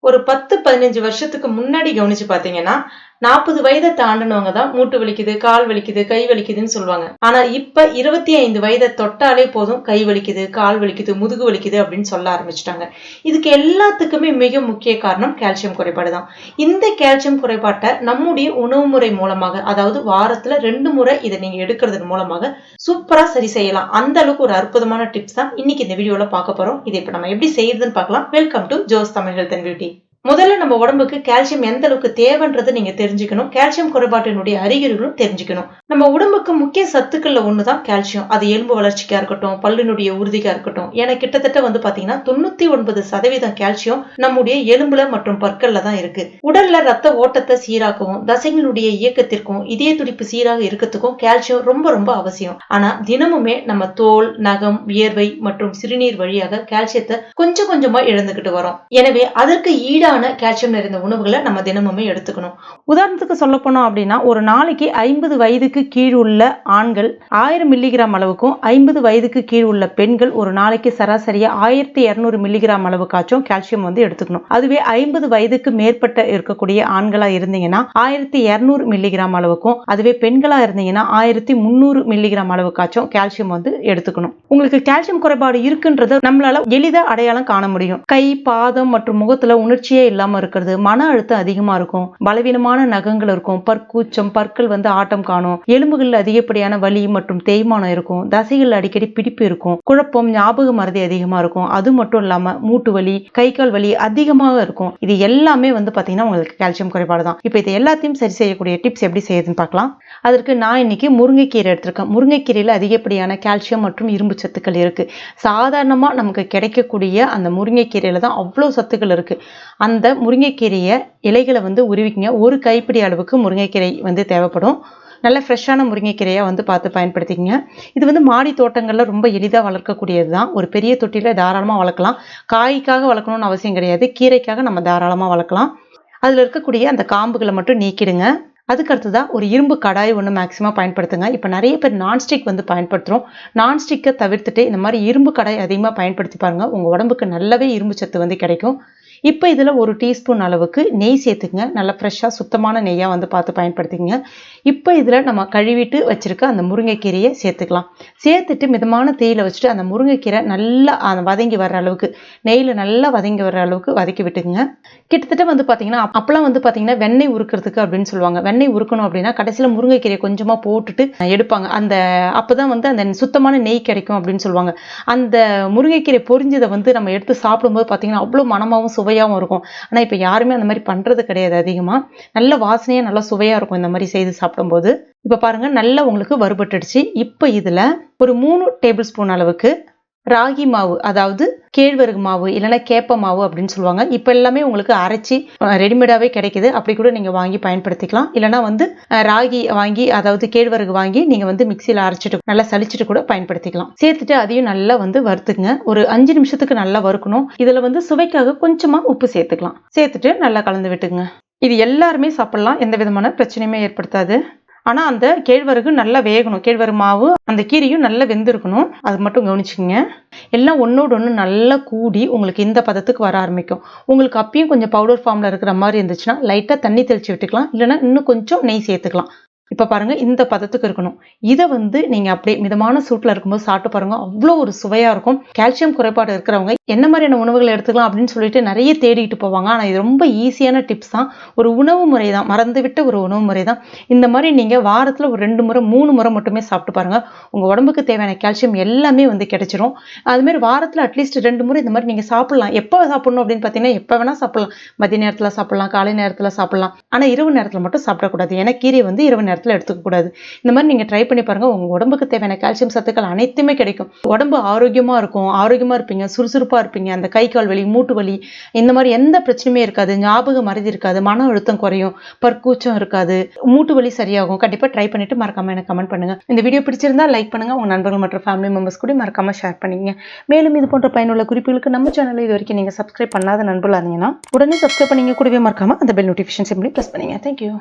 ஒரு 10-15 வருஷத்துக்கு முன்னாடி கவனிச்சு பாத்தீங்கன்னா 40 வயதை தாண்டினவங்க தான் மூட்டு வலிக்குது, கால் வலிக்குது, கை வலிக்குதுன்னு சொல்லுவாங்க. ஆனா இப்ப 25 வயதை தொட்டாலே போதும் கை வலிக்குது, கால் வலிக்குது, முதுகு வலிக்குது அப்படின்னு சொல்ல ஆரம்பிச்சுட்டாங்க. இதுக்கு எல்லாத்துக்குமே மிக முக்கிய காரணம் கால்சியம் குறைபாடு தான். இந்த கால்சியம் குறைபாட்டை நம்முடைய உணவு முறை மூலமாக, அதாவது வாரத்துல 2 முறை இதை நீங்க எடுக்கிறது மூலமாக சூப்பரா சரி செய்யலாம். அந்த அளவுக்கு ஒரு அற்புதமான டிப்ஸ் தான் இன்னைக்கு இந்த வீடியோல பார்க்க போறோம். இதை இப்ப நம்ம எப்படி செய்யறதுன்னு பார்க்கலாம். Welcome to Jos Tamil health and beauty. முதல்ல நம்ம உடம்புக்கு கால்சியம் எந்த அளவுக்கு தேவைன்றதை நீங்க தெரிஞ்சுக்கணும். கால்சியம் குறைபாட்டினுடைய அறிகுறிகளும் தெரிஞ்சுக்கணும். நம்ம உடம்புக்கு முக்கிய சத்துக்கள்ல ஒண்ணுதான் கால்சியம். அது எலும்பு வளர்ச்சிக்கா இருக்கட்டும், பல்லினுடைய உறுதிக்கா இருக்கட்டும். ஏன்னா கிட்டத்தட்ட பாத்தீங்கன்னா 99% கால்சியம் நம்முடைய எலும்புல மற்றும் பற்கள்ல தான் இருக்கு. உடல்ல ரத்த ஓட்டத்தை சீராக்கவும், தசைகளுடைய இயக்கத்திற்கும், இதய துடிப்பு சீராக இருக்கிறதுக்கும் கால்சியம் ரொம்ப ரொம்ப அவசியம். ஆனா தினமுமே நம்ம தோல், நகம், வியர்வை மற்றும் சிறுநீர் வழியாக கால்சியத்தை கொஞ்சம் கொஞ்சமா இழந்துகிட்டு வரோம். எனவே அதற்கு ஈடான கால்சியம் நிறைந்த உணவுகளை நம்ம தினமுமே எடுத்துக்கணும். உதாரணத்துக்கு சொல்ல போனோம் அப்படின்னா, ஒரு நாளைக்கு 50 வயதுக்கு கீழ் உள்ள ஆண்கள் 1000 மில்லிகிராம் அளவுக்கும், 50 வயதுக்கு கீழ் உள்ள பெண்கள் ஒரு நாளைக்கு சராசரியா 1200 மில்லிகிராம் அளவுக்காச்சும் கால்சியம் எடுத்துக்கணும். அதுவே 50 வயதுக்கு மேற்பட்ட இருக்கக்கூடிய ஆண்களா இருந்தீங்கன்னா 1200 மில்லிகிராம் அளவுக்கும், அதுவே பெண்களா இருந்தீங்கன்னா 1300 மில்லிகிராம் அளவுக்காச்சும் கால்சியம் எடுத்துக்கணும். உங்களுக்கு கால்சியம் குறைபாடு இருக்குன்றத நம்மளால எளிதா அடையாளம் காண முடியும். கை, பாதம் மற்றும் முகத்துல உணர்ச்சியே இல்லாம இருக்கிறது, மன அழுத்தம் அதிகமா இருக்கும், பலவீனமான நகங்கள் இருக்கும், பற்கூச்சம், பற்கள் ஆட்டம் காணும், எலும்புகள் அதிகப்படியான வலி மற்றும் தேய்மானம் இருக்கும், தசைகள் அடிக்கடி பிடிப்பு இருக்கும், குழப்பம், ஞாபக மறதி அதிகமா இருக்கும். அது மட்டும் இல்லாம மூட்டு வலி, கை கால் வலி அதிகமாக இருக்கும். இது எல்லாமே பாத்தீங்கன்னா உங்களுக்கு கால்சியம் குறைபாடு தான். இப்ப இது எல்லாத்தையும் சரி செய்யக்கூடிய டிப்ஸ் எப்படி செய்யுதுன்னு பார்க்கலாம். அதற்கு நான் இன்னைக்கு முருங்கைக்கீரை எடுத்திருக்கேன். முருங்கைக்கீரையில அதிகப்படியான கால்சியம் மற்றும் இரும்பு சத்துக்கள் இருக்கு. சாதாரணமா நமக்கு கிடைக்கக்கூடிய அந்த முருங்கைக்கீரையில தான் அவ்வளவு சத்துக்கள் இருக்கு. அந்த முருங்கைக்கீரையை இலைகளை உருவிக்கிங்க. ஒரு கைப்பிடி அளவுக்கு முருங்கைக்கீரை தேவைப்படும். நல்ல ஃப்ரெஷ்ஷான முருங்கைக்கீரையா பார்த்து பயன்படுத்திக்கங்க. இது மாடி தோட்டங்கள்ல ரொம்ப எளிதாக வளர்க்கக்கூடியது தான். ஒரு பெரிய தொட்டியில தாராளமாக வளர்க்கலாம். காய்க்காக வளர்க்கணும்னு அவசியம் கிடையாது. கீரைக்காக நம்ம தாராளமாக வளர்க்கலாம். அதில் இருக்கக்கூடிய அந்த காம்புகளை மட்டும் நீக்கிடுங்க. அதுக்கு அடுத்ததான் ஒரு இரும்பு கடாய் ஒன்று மேக்ஸிமம் பயன்படுத்துங்க. இப்போ நிறைய பேர் நான்ஸ்டிக் பயன்படுத்துகிறோம். நான்ஸ்டிக்கை தவிர்த்துட்டு இந்த மாதிரி இரும்பு கடாய் அதிகமாக பயன்படுத்தி பாருங்க. உங்கள் உடம்புக்கு நல்லாவே இரும்பு சத்து கிடைக்கும். இப்போ இதில் ஒரு டீஸ்பூன் அளவுக்கு நெய் சேர்த்துக்குங்க. நல்லா ஃப்ரெஷ்ஷாக சுத்தமான நெய்யாக பார்த்து பயன்படுத்திக்கங்க. இப்போ இதில் நம்ம கழுவிட்டு வச்சுருக்க அந்த முருங்கைக்கீரையை சேர்த்துக்கலாம். சேர்த்துட்டு மிதமான தீயில வச்சுட்டு அந்த முருங்கைக்கீரை நல்லா வதங்கி வர்ற அளவுக்கு, நெய்யில் நல்லா வதங்கி வர்ற அளவுக்கு வதக்கி விட்டுக்குங்க. கிட்டத்தட்ட பார்த்தீங்கன்னா அப்போலாம் பார்த்தீங்கன்னா வெண்ணெய் உருக்கிறதுக்கு அப்படின்னு சொல்லுவாங்க. வெண்ணெய் உருக்கணும் அப்படின்னா கடைசியில் முருங்கைக்கீரை கொஞ்சமாக போட்டுட்டு எடுப்பாங்க. அந்த அப்போ தான் அந்த சுத்தமான நெய் கிடைக்கும் அப்படின்னு சொல்லுவாங்க. அந்த முருங்கைக்கீரை பொரிஞ்சதை நம்ம எடுத்து சாப்பிடும்போது பார்த்தீங்கன்னா அவ்வளோ மனமாகவும் சுவையாகவும் இருக்கும். ஆனால் இப்போ யாருமே அந்த மாதிரி பண்ணுறது கிடையாது. அதிகமாக நல்ல வாசனையாக நல்லா சுவையாக இருக்கும் இந்த மாதிரி செய்து சாப்பிடும்போது. இப்போ பாருங்க நல்லா உங்களுக்கு வறுபட்டுடுச்சு. இப்போ இதில் ஒரு 3 டேபிள் ஸ்பூன் அளவுக்கு ராகி மாவு, அதாவது கேழ்வரகு மாவு இல்லைன்னா கேப்ப மாவு அப்படின்னு சொல்லுவாங்க. இப்போ எல்லாமே உங்களுக்கு அரைச்சி ரெடிமேடாவே கிடைக்குது. அப்படி கூட நீங்க வாங்கி பயன்படுத்திக்கலாம். இல்லைன்னா ராகி வாங்கி, அதாவது கேழ்வரகு வாங்கி நீங்க மிக்சியில் அரைச்சிட்டு நல்லா சலிச்சிட்டு கூட பயன்படுத்திக்கலாம். சேர்த்துட்டு அதையும் நல்லா வறுத்துக்குங்க. ஒரு 5 நிமிஷத்துக்கு நல்லா வறுக்கணும். இதுல சுவைக்காக கொஞ்சமா உப்பு சேர்த்துக்கலாம். சேர்த்துட்டு நல்லா கலந்து விட்டுக்குங்க. இது எல்லாருமே சாப்பிடலாம், எந்த விதமான பிரச்சனையுமே ஏற்படுத்தாது. ஆனா அந்த கேழ்வரகு நல்லா வேகணும். கேழ்வரகு மாவு அந்த கீரையும் நல்லா வெந்திருக்கணும். அது மட்டும் கவனிச்சுக்கங்க. எல்லாம் ஒன்னோடு ஒன்று நல்லா கூடி உங்களுக்கு இந்த பதத்துக்கு வர ஆரம்பிக்கும். உங்களுக்கு அப்பயும் கொஞ்சம் பவுடர் ஃபார்ம்ல இருக்கிற மாதிரி இருந்துச்சுன்னா லைட்டா தண்ணி தெளிச்சு விட்டுக்கலாம். இல்லைன்னா இன்னும் கொஞ்சம் நெய் சேர்த்துக்கலாம். இப்போ பாருங்க இந்த பதத்துக்கு இருக்கணும். இதை நீங்க அப்படியே மிதமான சூட்டில் இருக்கும்போது சாப்பிட்டு பாருங்க. அவ்வளோ ஒரு சுவையா இருக்கும். கால்சியம் குறைபாடு இருக்கிறவங்க என்ன மாதிரியான உணவுகளை எடுத்துக்கலாம் அப்படின்னு சொல்லிட்டு நிறைய தேடிட்டு போவாங்க. ஆனால் இது ரொம்ப ஈஸியான டிப்ஸ் தான். ஒரு உணவு முறை தான், மறந்துவிட்ட ஒரு உணவு முறை தான். இந்த மாதிரி நீங்க வாரத்தில் ஒரு 2 முறை 3 முறை மட்டுமே சாப்பிட்டு பாருங்க. உங்க உடம்புக்கு தேவையான கால்சியம் எல்லாமே கிடைச்சிரும். அதுமாதிரி வாரத்தில் அட்லீஸ்ட் 2 முறை இந்த மாதிரி நீங்க சாப்பிடலாம். எப்போ சாப்பிடணும் அப்படின்னு பார்த்தீங்கன்னா எப்போ வேணா சாப்பிடலாம். மதிய நேரத்தில் சாப்பிடலாம், காலை நேரத்தில் சாப்பிடலாம். ஆனால் இரவு நேரத்தில் மட்டும் சாப்பிடக்கூடாது. ஏன்னா கீரை இரவு நேரத்தில் எடுத்துக்க கூடாது. இந்த மாதிரி நீங்க ட்ரை பண்ணி பாருங்க. உங்க உடம்புக்கு தேவையான கால்சியம் சத்துக்கள் அனைத்துமே கிடைக்கும். உடம்பு ஆரோக்கியமா இருக்கும், ஆரோக்கியமா இருப்பீங்க, சுறுசுறுப்பா இருப்பீங்க. அந்த கை கால் வலி, மூட்டு வலி இந்த மாதிரி எந்த பிரச்சனையுமே இருக்காது. ஞாபக மறதி இருக்காது, மன அழுத்தம் குறையும், பற்கூச்சம் இருக்காது, மூட்டு வலி சரியாகும். கண்டிப்பா ட்ரை பண்ணிட்டு மறக்காம எனக்கு கமெண்ட் பண்ணுங்க. இந்த வீடியோ பிடிச்சிருந்தா லைக் பண்ணுங்க. உங்க நண்பர்கள் மற்றும் ஃபேமிலி மெம்பர்ஸ் கூட மறக்காம ஷேர் பண்ணிக்கங்க. மேலும் இது போன்ற பயனுள்ள குறிப்புகளுக்கு நம்ம சேனலை இது வரைக்கும் நீங்க சப்ஸ்கிரைப் பண்ணாத நண்பர்களா இருந்தீங்கன்னா உடனே சப்ஸ்கிரைப் பண்ணீங்க. கூடவே மறக்காம அந்த பெல் நோட்டிஃபிகேஷன் சிம்பிளி பிரஸ் பண்ணுங்க. தேங்க்யூ.